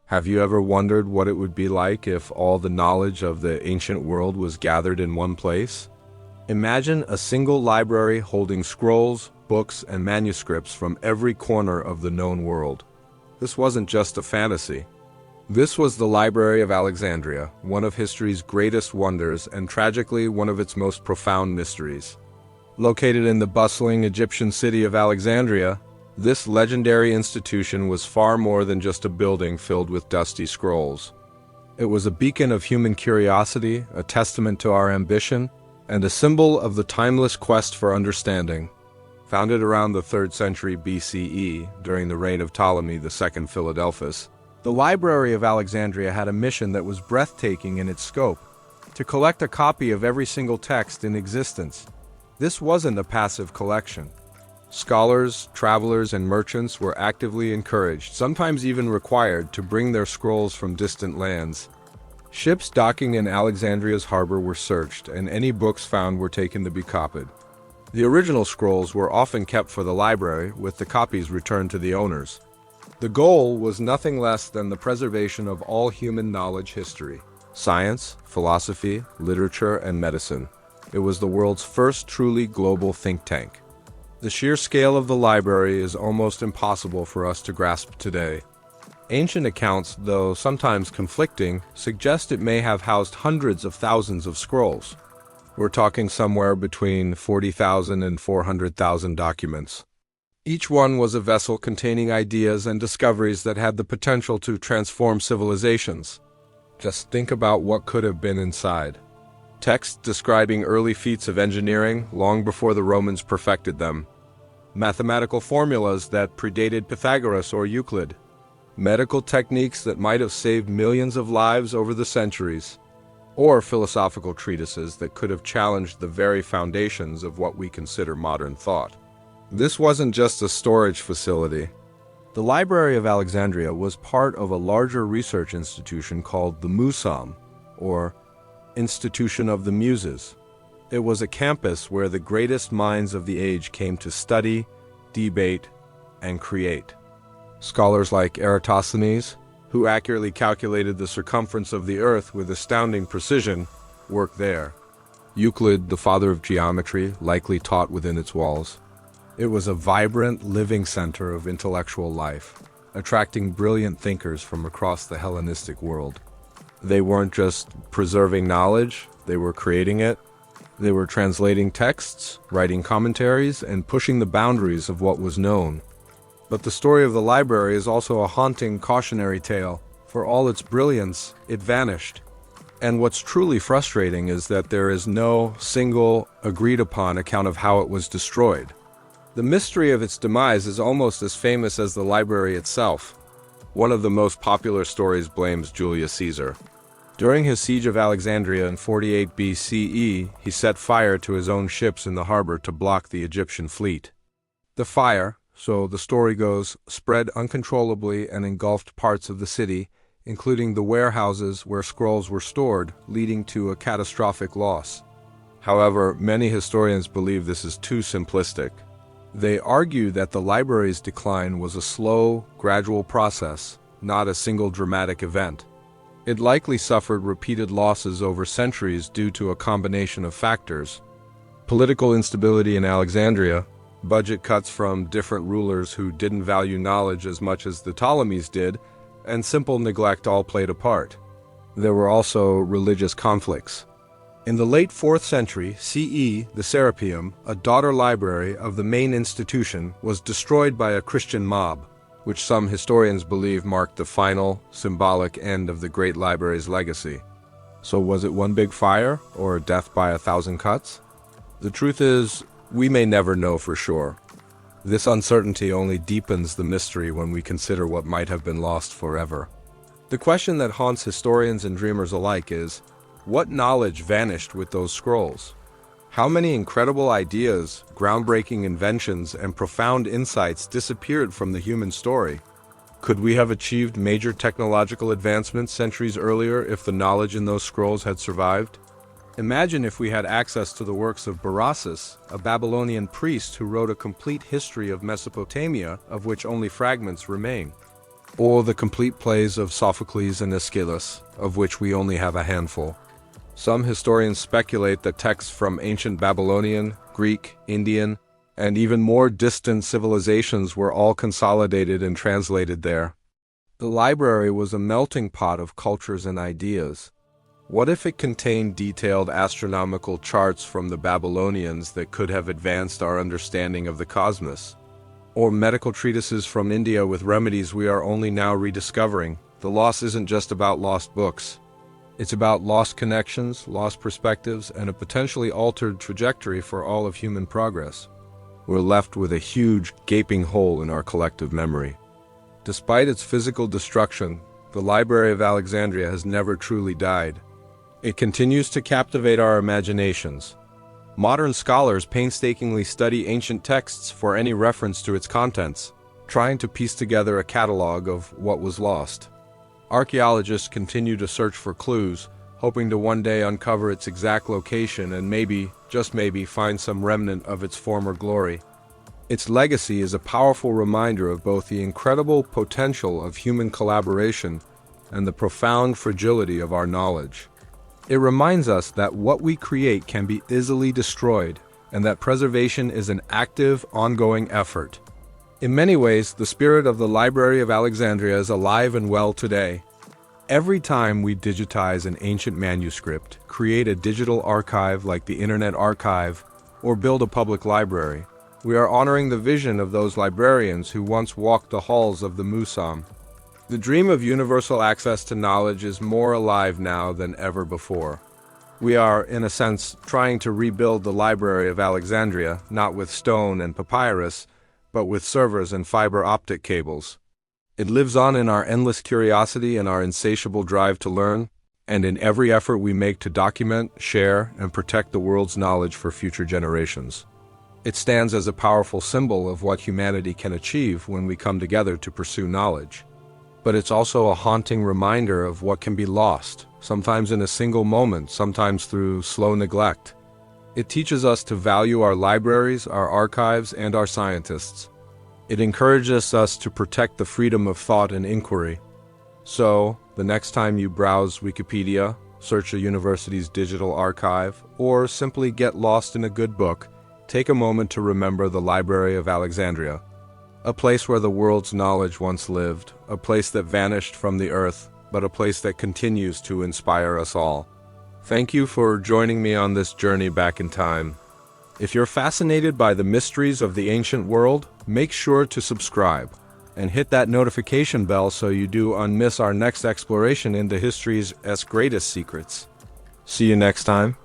Have you ever wondered what it would be like if all the knowledge of the ancient world was gathered in one place? Imagine a single library holding scrolls, books, and manuscripts from every corner of the known world. This wasn't just a fantasy. This was the Library of Alexandria, one of history's greatest wonders and tragically one of its most profound mysteries. Located in the bustling Egyptian city of Alexandria, this legendary institution was far more than just a building filled with dusty scrolls. It was a beacon of human curiosity, a testament to our ambition, and a symbol of the timeless quest for understanding. Founded around the 3rd century BCE during the reign of Ptolemy II Philadelphus, the Library of Alexandria had a mission that was breathtaking in its scope: to collect a copy of every single text in existence. This wasn't a passive collection. Scholars, travelers, and merchants were actively encouraged, sometimes even required, to bring their scrolls from distant lands. Ships docking in Alexandria's harbor were searched, and any books found were taken to be copied. The original scrolls were often kept for the library, with the copies returned to the owners. The goal was nothing less than the preservation of all human knowledge history: science, philosophy, literature, and medicine. It was the world's first truly global think tank. The sheer scale of the library is almost impossible for us to grasp today. Ancient accounts, though sometimes conflicting, suggest it may have housed hundreds of thousands of scrolls. We're talking somewhere between 40,000 and 400,000 documents. Each one was a vessel containing ideas and discoveries that had the potential to transform civilizations. Just think about what could have been inside. Texts describing early feats of engineering long before the Romans perfected them. Mathematical formulas that predated Pythagoras or Euclid. Medical techniques that might have saved millions of lives over the centuries. Or philosophical treatises that could have challenged the very foundations of what we consider modern thought. This wasn't just a storage facility. The Library of Alexandria was part of a larger research institution called the Museum, or Institution of the Muses. It was a campus where the greatest minds of the age came to study, debate, and create. Scholars like Eratosthenes, who accurately calculated the circumference of the Earth with astounding precision, worked there. Euclid, the father of geometry, likely taught within its walls. It was a vibrant, living center of intellectual life, attracting brilliant thinkers from across the Hellenistic world. They weren't just preserving knowledge, they were creating it. They were translating texts, writing commentaries, and pushing the boundaries of what was known. But the story of the library is also a haunting cautionary tale. For all its brilliance, it vanished. And what's truly frustrating is that there is no single, agreed-upon account of how it was destroyed. The mystery of its demise is almost as famous as the library itself. One of the most popular stories blames Julius Caesar. During his siege of Alexandria in 48 BCE, he set fire to his own ships in the harbor to block the Egyptian fleet. The fire, so the story goes, spread uncontrollably and engulfed parts of the city, including the warehouses where scrolls were stored, leading to a catastrophic loss. However, many historians believe this is too simplistic. They argue that the library's decline was a slow, gradual process, not a single dramatic event. It likely suffered repeated losses over centuries due to a combination of factors: political instability in Alexandria, budget cuts from different rulers who didn't value knowledge as much as the Ptolemies did, and simple neglect all played a part. There were also religious conflicts. In the late 4th century CE, the Serapeum, a daughter library of the main institution, was destroyed by a Christian mob, which some historians believe marked the final, symbolic end of the great library's legacy. So was it one big fire, or death by 1,000 cuts? The truth is, we may never know for sure. This uncertainty only deepens the mystery when we consider what might have been lost forever. The question that haunts historians and dreamers alike is, what knowledge vanished with those scrolls? How many incredible ideas, groundbreaking inventions, and profound insights disappeared from the human story? Could we have achieved major technological advancements centuries earlier if the knowledge in those scrolls had survived? Imagine if we had access to the works of Berossus, a Babylonian priest who wrote a complete history of Mesopotamia, of which only fragments remain. or the complete plays of Sophocles and Aeschylus, of which we only have a handful. Some historians speculate that texts from ancient Babylonian, Greek, Indian, and even more distant civilizations were all consolidated and translated there. The library was a melting pot of cultures and ideas. What if it contained detailed astronomical charts from the Babylonians that could have advanced our understanding of the cosmos? Or medical treatises from India with remedies we are only now rediscovering? The loss isn't just about lost books. It's about lost connections, lost perspectives, and a potentially altered trajectory for all of human progress. We're left with a huge, gaping hole in our collective memory. Despite its physical destruction, the Library of Alexandria has never truly died. It continues to captivate our imaginations. Modern scholars painstakingly study ancient texts for any reference to its contents, trying to piece together a catalog of what was lost. Archaeologists continue to search for clues, hoping to one day uncover its exact location and maybe, just maybe, find some remnant of its former glory. Its legacy is a powerful reminder of both the incredible potential of human collaboration and the profound fragility of our knowledge. It reminds us that what we create can be easily destroyed, and that preservation is an active, ongoing effort. In many ways, the spirit of the Library of Alexandria is alive and well today. Every time we digitize an ancient manuscript, create a digital archive like the Internet Archive, or build a public library, we are honoring the vision of those librarians who once walked the halls of the Musam. The dream of universal access to knowledge is more alive now than ever before. We are, in a sense, trying to rebuild the Library of Alexandria, not with stone and papyrus, but with servers and fiber optic cables. It lives on in our endless curiosity and our insatiable drive to learn, and in every effort we make to document, share, and protect the world's knowledge for future generations. It stands as a powerful symbol of what humanity can achieve when we come together to pursue knowledge. But it's also a haunting reminder of what can be lost, sometimes in a single moment, sometimes through slow neglect. It teaches us to value our libraries, our archives, and our scientists. It encourages us to protect the freedom of thought and inquiry. So, the next time you browse Wikipedia, search a university's digital archive, or simply get lost in a good book, take a moment to remember the Library of Alexandria, a place where the world's knowledge once lived, a place that vanished from the earth, but a place that continues to inspire us all. Thank you for joining me on this journey back in time. If you're fascinated by the mysteries of the ancient world, make sure to subscribe and hit that notification bell so you don't miss our next exploration into history's greatest secrets. See you next time.